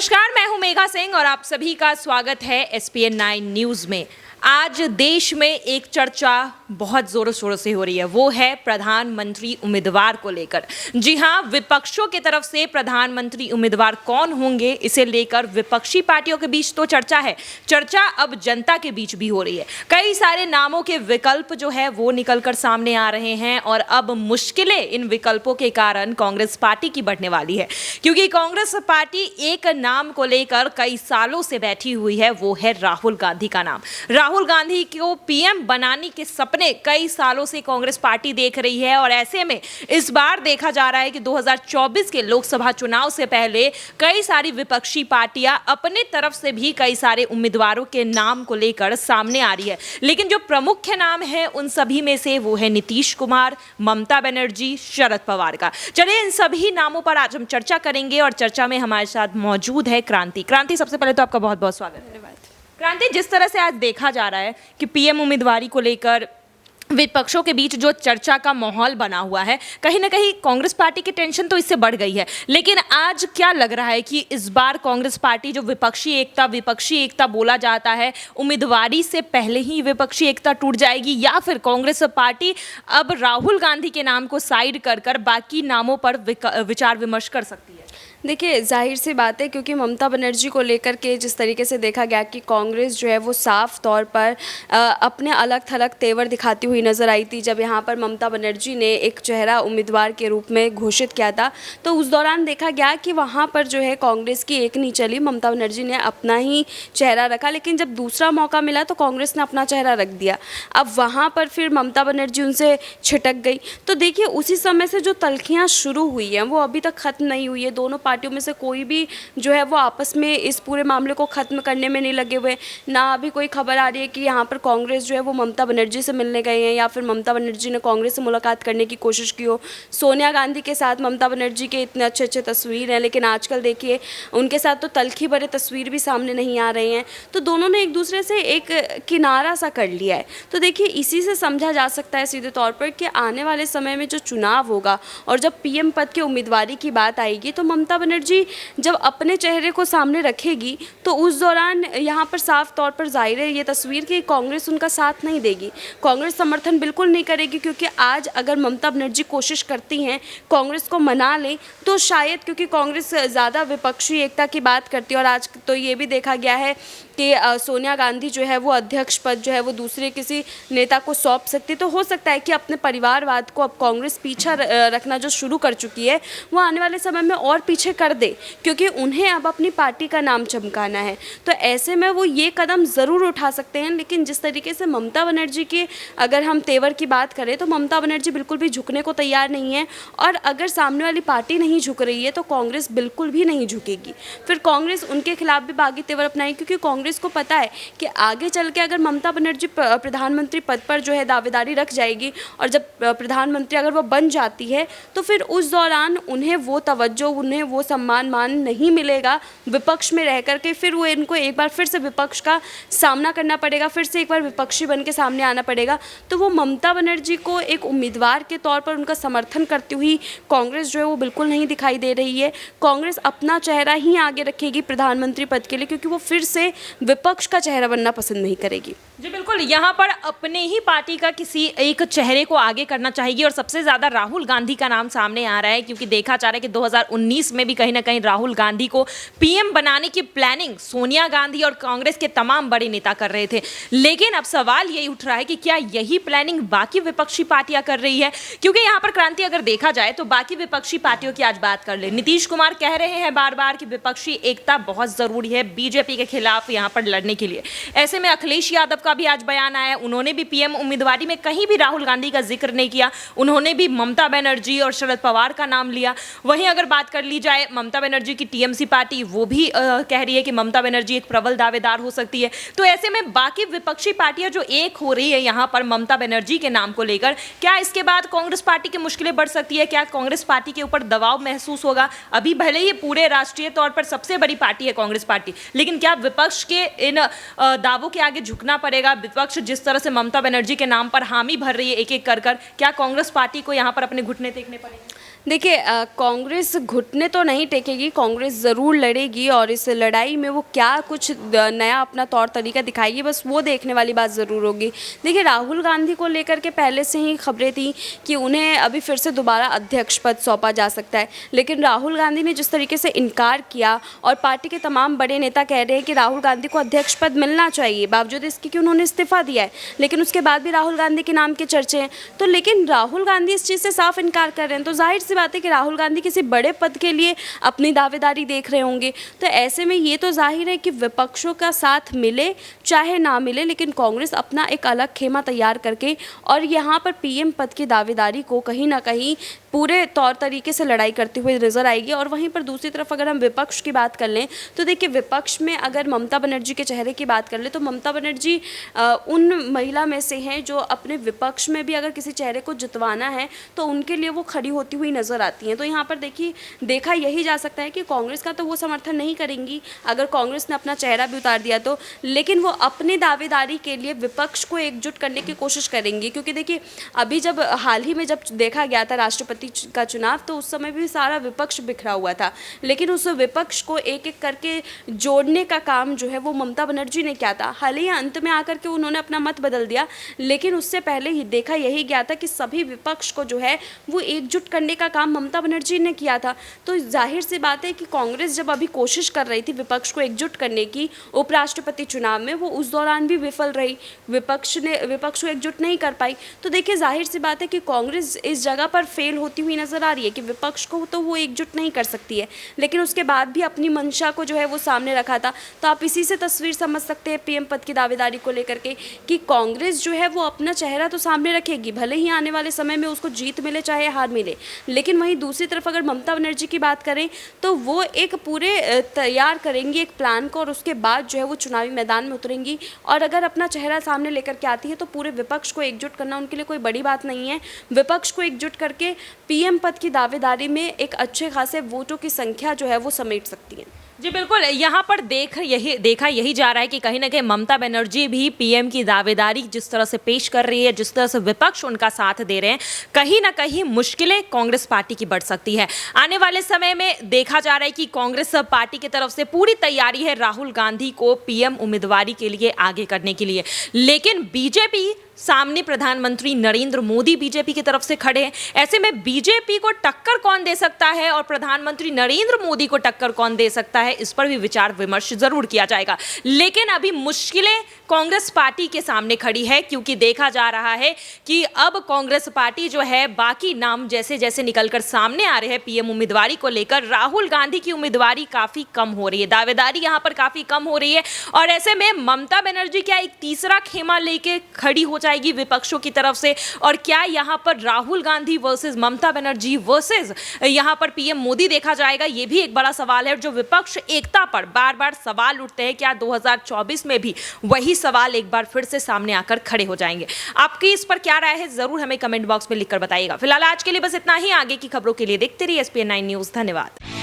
नमस्कार, मैं हूं मेघा सिंह और आप सभी का स्वागत है एसपीएन 9 न्यूज में। आज देश में एक चर्चा बहुत जोरों शोरों से हो रही है, वो है प्रधानमंत्री उम्मीदवार को लेकर। जी हां, विपक्षों की तरफ से प्रधानमंत्री उम्मीदवार कौन होंगे, इसे लेकर विपक्षी पार्टियों के बीच तो चर्चा है, चर्चा अब जनता के बीच भी हो रही है। कई सारे नामों के विकल्प जो है वो निकलकर सामने आ रहे हैं और अब मुश्किलें इन विकल्पों के कारण कांग्रेस पार्टी की बढ़ने वाली है, क्योंकि कांग्रेस पार्टी एक नाम को लेकर कई सालों से बैठी हुई है, वो है राहुल गांधी का नाम। राहुल गांधी को पीएम बनाने के सपने कई सालों से कांग्रेस पार्टी देख रही है और ऐसे में इस बार देखा जा रहा है कि 2024 के लोकसभा चुनाव से पहले कई सारी विपक्षी पार्टियां अपने तरफ से भी कई सारे उम्मीदवारों के नाम को लेकर सामने आ रही है, लेकिन जो प्रमुख नाम है उन सभी में से वो है नीतीश कुमार, ममता बनर्जी, शरद पवार का। चलिए इन सभी नामों पर आज हम चर्चा करेंगे और चर्चा में हमारे साथ मौजूद है क्रांति। सबसे पहले तो आपका बहुत बहुत स्वागत है। धन्यवाद। क्रांति, जिस तरह से आज देखा जा रहा है कि पीएम उम्मीदवारी को लेकर विपक्षों के बीच जो चर्चा का माहौल बना हुआ है, कहीं ना कहीं कांग्रेस पार्टी की टेंशन तो इससे बढ़ गई है, लेकिन आज क्या लग रहा है कि इस बार कांग्रेस पार्टी जो विपक्षी एकता बोला जाता है, उम्मीदवारी से पहले ही विपक्षी एकता टूट जाएगी या फिर कांग्रेस पार्टी अब राहुल गांधी के नाम को साइड कर बाकी नामों पर विचार विमर्श कर सकती है? देखिए, जाहिर सी बात है, क्योंकि ममता बनर्जी को लेकर के जिस तरीके से देखा गया कि कांग्रेस जो है वो साफ तौर पर अपने अलग थलग तेवर दिखाती हुई नज़र आई थी। जब यहाँ पर ममता बनर्जी ने एक चेहरा उम्मीदवार के रूप में घोषित किया था, तो उस दौरान देखा गया कि वहाँ पर जो है कांग्रेस की एक नहीं चली, ममता बनर्जी ने अपना ही चेहरा रखा। लेकिन जब दूसरा मौका मिला तो कांग्रेस ने अपना चेहरा रख दिया। अब वहाँ पर फिर ममता बनर्जी उनसे छिटक गई। तो देखिए, उसी समय से जो तल्खियाँ शुरू हुई हैं वो अभी तक ख़त्म नहीं हुई है। दोनों पार्टियों में से कोई भी जो है वो आपस में इस पूरे मामले को ख़त्म करने में नहीं लगे हुए। ना अभी कोई खबर आ रही है कि यहाँ पर कांग्रेस जो है वो ममता बनर्जी से मिलने गए हैं या फिर ममता बनर्जी ने कांग्रेस से मुलाकात करने की कोशिश की हो। सोनिया गांधी के साथ ममता बनर्जी के इतने अच्छे अच्छे तस्वीर हैं, लेकिन आजकल देखिए उनके साथ तो तल्खी भरे तस्वीर भी सामने नहीं आ रहे हैं। तो दोनों ने एक दूसरे से एक किनारा सा कर लिया है। तो देखिए, इसी से समझा जा सकता है सीधे तौर पर कि आने वाले समय में जो चुनाव होगा और जब पीएम पद की उम्मीदवारी की बात आएगी तो ममता बनर्जी जब अपने चेहरे को सामने रखेगी तो उस दौरान यहाँ पर साफ तौर पर जाहिर है ये तस्वीर कि कांग्रेस उनका साथ नहीं देगी, कांग्रेस समर्थन बिल्कुल नहीं करेगी। क्योंकि आज अगर ममता बनर्जी कोशिश करती हैं कांग्रेस को मना लें तो शायद, क्योंकि कांग्रेस ज़्यादा विपक्षी एकता की बात करती है और आज तो ये भी देखा गया है कि सोनिया गांधी जो है वो अध्यक्ष पद जो है वो दूसरे किसी नेता को सौंप सकती। तो हो सकता है कि अपने परिवारवाद को अब कांग्रेस पीछा रखना जो शुरू कर चुकी है वो आने वाले समय में और पीछे कर दे, क्योंकि उन्हें अब अपनी पार्टी का नाम चमकाना है। तो ऐसे में वो ये कदम ज़रूर उठा सकते हैं। लेकिन जिस तरीके से ममता बनर्जी के अगर हम तेवर की बात करें तो ममता बनर्जी बिल्कुल भी झुकने को तैयार नहीं है, और अगर सामने वाली पार्टी नहीं झुक रही है तो कांग्रेस बिल्कुल भी नहीं झुकेगी। फिर कांग्रेस उनके खिलाफ भी बागी तेवर अपनाएगी, क्योंकि कांग्रेस को पता है कि आगे चल के अगर ममता बनर्जी प्रधानमंत्री पद पर जो है दावेदारी रख जाएगी और जब प्रधानमंत्री अगर वो बन जाती है तो फिर उस दौरान उन्हें वो तवज्जो, उन्हें वो सम्मान मान नहीं मिलेगा विपक्ष में रह करके। फिर वो इनको एक बार फिर से विपक्ष का सामना करना पड़ेगा, फिर से एक बार विपक्षी बन के सामने आना पड़ेगा। तो वो ममता बनर्जी को एक उम्मीदवार के तौर पर उनका समर्थन करती हुई कांग्रेस जो है वो बिल्कुल नहीं दिखाई दे रही है। कांग्रेस अपना चेहरा ही आगे रखेगी प्रधानमंत्री पद के लिए, क्योंकि वो फिर से विपक्ष का चेहरा बनना पसंद नहीं करेगी। जी बिल्कुल, यहाँ पर अपने ही पार्टी का किसी एक चेहरे को आगे करना चाहेगी और सबसे ज़्यादा राहुल गांधी का नाम सामने आ रहा है, क्योंकि देखा जा रहा है कि 2019 में भी कहीं ना कहीं राहुल गांधी को पीएम बनाने की प्लानिंग सोनिया गांधी और कांग्रेस के तमाम बड़े नेता कर रहे थे। लेकिन अब सवाल यही उठ रहा है कि क्या यही प्लानिंग बाकी विपक्षी पार्टियां कर रही है? क्योंकि यहाँ पर क्रांति अगर देखा जाए तो बाकी विपक्षी पार्टियों की आज बात कर ले, नीतीश कुमार कह रहे हैं बार बार कि विपक्षी एकता बहुत ज़रूरी है बीजेपी के खिलाफ यहाँ पर लड़ने के लिए। ऐसे में अखिलेश यादव का भी आज बयान आया, उन्होंने भी पीएम उम्मीदवारी में कहीं भी राहुल गांधी का जिक्र नहीं किया, उन्होंने भी ममता बनर्जी और शरद पवार का नाम लिया। वहीं अगर बात कर ली जाए ममता बनर्जी की टीएमसी पार्टी, वो भी कह रही है कि ममता बनर्जी एक प्रबल दावेदार हो सकती है। तो ऐसे में बाकी विपक्षी पार्टियां जो एक हो रही है यहाँ पर ममता बनर्जी के नाम को लेकर, क्या इसके बाद कांग्रेस पार्टी की मुश्किलें बढ़ सकती है? क्या कांग्रेस पार्टी के ऊपर दबाव महसूस होगा? अभी भले ही पूरे राष्ट्रीय तौर पर सबसे बड़ी पार्टी है कांग्रेस पार्टी, लेकिन क्या विपक्ष के इन दावों के आगे झुकना पड़ेगा? विपक्ष जिस तरह से ममता बनर्जी के नाम पर हामी भर रही है एक एक कर, क्या कांग्रेस पार्टी को यहाँ पर अपने घुटने टेकने पड़ेंगे? देखिए कांग्रेस घुटने तो नहीं टेकेगी, कांग्रेस ज़रूर लड़ेगी और इस लड़ाई में वो क्या कुछ नया अपना तौर तरीका दिखाएगी, बस वो देखने वाली बात ज़रूर होगी। देखिए राहुल गांधी को लेकर के पहले से ही खबरें थी कि उन्हें अभी फिर से दोबारा अध्यक्ष पद सौंपा जा सकता है, लेकिन राहुल गांधी ने जिस तरीके से इनकार किया और पार्टी के तमाम बड़े नेता कह रहे हैं कि राहुल गांधी को अध्यक्ष पद मिलना चाहिए, बावजूद इसके कि उन्होंने इस्तीफा दिया है, लेकिन उसके बाद भी राहुल गांधी के नाम के चर्चे हैं। तो लेकिन राहुल गांधी इस चीज़ से साफ इनकार कर रहे हैं, तो जाहिर सी बात है कि राहुल गांधी किसी बड़े पद के लिए अपनी दावेदारी देख रहे होंगे। तो ऐसे में ये तो जाहिर है कि विपक्षों का साथ मिले चाहे ना मिले, लेकिन कांग्रेस अपना एक अलग खेमा तैयार करके और यहाँ पर पीएम पद की दावेदारी को कहीं ना कहीं पूरे तौर तरीके से लड़ाई करते हुए नजर आएगी। और वहीं पर दूसरी तरफ अगर हम विपक्ष की बात कर लें तो देखिए विपक्ष में अगर ममता बनर्जी के चेहरे की बात कर लें तो ममता बनर्जी उन महिला में से हैं जो अपने विपक्ष में भी अगर किसी चेहरे को जितवाना है तो उनके लिए वो खड़ी होती हुई नजर आती हैं। तो यहाँ पर देखिए देखा यही जा सकता है कि कांग्रेस का तो वो समर्थन नहीं करेंगी अगर कांग्रेस ने अपना चेहरा भी उतार दिया तो, लेकिन वो अपनी दावेदारी के लिए विपक्ष को एकजुट करने की कोशिश करेंगी। क्योंकि देखिए अभी जब हाल ही में जब देखा गया था राष्ट्रपति का चुनाव तो उस समय भी सारा विपक्ष बिखरा हुआ था, लेकिन उस विपक्ष को एक एक करके जोड़ने का काम जो है वो ममता बनर्जी ने किया था। हाल ही अंत में आकर के उन्होंने अपना मत बदल दिया, लेकिन उससे पहले ही देखा यही गया था कि सभी विपक्ष को जो है वो एकजुट करने का काम ममता बनर्जी ने किया था। तो जाहिर सी बात है कि कांग्रेस जब अभी कोशिश कर रही थी विपक्ष को एकजुट करने की उपराष्ट्रपति चुनाव में, वो उस दौरान भी विफल रही, विपक्ष को एकजुट नहीं कर पाई। तो देखिए जाहिर सी बात है कि कांग्रेस इस जगह पर फेल होती हुई नजर आ रही है कि विपक्ष को तो वो एकजुट नहीं कर सकती है, लेकिन उसके बाद भी अपनी मंशा को जो है वो सामने रखा था। तो आप इसी से तस्वीर समझ सकते हैं पीएम पद की दावेदारी को लेकर के कि कांग्रेस जो है वो अपना चेहरा तो सामने रखेगी, भले ही आने वाले समय में उसको जीत मिले चाहे हार मिले, लेकिन वहीं दूसरी तरफ अगर ममता बनर्जी की बात करें तो वो एक पूरे तैयार करेंगी एक प्लान को और उसके बाद जो है वो चुनावी मैदान में उतरेंगी। और अगर अपना चेहरा सामने लेकर के आती है तो पूरे विपक्ष को एकजुट करना उनके लिए कोई बड़ी बात नहीं है। विपक्ष को एकजुट करके पीएम पद की दावेदारी में एक अच्छे खासे वोटों की संख्या जो है वो समेट सकती है। जी बिल्कुल, यहाँ पर देखा यही जा रहा है कि कहीं ना कहीं ममता बनर्जी भी पीएम की दावेदारी जिस तरह से पेश कर रही है, जिस तरह से विपक्ष उनका साथ दे रहे हैं, कहीं ना कहीं मुश्किलें कांग्रेस पार्टी की बढ़ सकती है। आने वाले समय में देखा जा रहा है कि कांग्रेस पार्टी की तरफ से पूरी तैयारी है राहुल गांधी को पीएम उम्मीदवारी के लिए आगे करने के लिए, लेकिन बीजेपी सामने प्रधानमंत्री नरेंद्र मोदी बीजेपी की तरफ से खड़े हैं। ऐसे में बीजेपी को टक्कर कौन दे सकता है और प्रधानमंत्री नरेंद्र मोदी को टक्कर कौन दे सकता है, इस पर भी विचार विमर्श जरूर किया जाएगा। लेकिन अभी मुश्किलें कांग्रेस पार्टी के सामने खड़ी है, क्योंकि देखा जा रहा है कि अब कांग्रेस पार्टी जो है बाकी नाम जैसे जैसे निकलकर सामने आ रहे हैं पीएम उम्मीदवारी को लेकर, राहुल गांधी की उम्मीदवारी काफी कम हो रही है, दावेदारी यहां पर काफी कम हो रही है। और ऐसे में ममता बनर्जी क्या एक तीसरा खेमा लेके खड़ी हो जाएगी विपक्षों की तरफ से, और क्या यहां पर राहुल गांधी वर्सेस ममता बनर्जी वर्सेस यहां पर पीएम मोदी देखा जाएगा, यह भी एक बड़ा सवाल है। जो विपक्ष एकता पर बार बार सवाल उठते हैं, क्या 2024 में भी वही सवाल एक बार फिर से सामने आकर खड़े हो जाएंगे? आपकी इस पर क्या राय है, जरूर हमें कमेंट बॉक्स में लिखकर बताइएगा। फिलहाल आज के लिए बस इतना ही। आगे की खबरों के लिए देखते रहिए SPN9 न्यूज। धन्यवाद।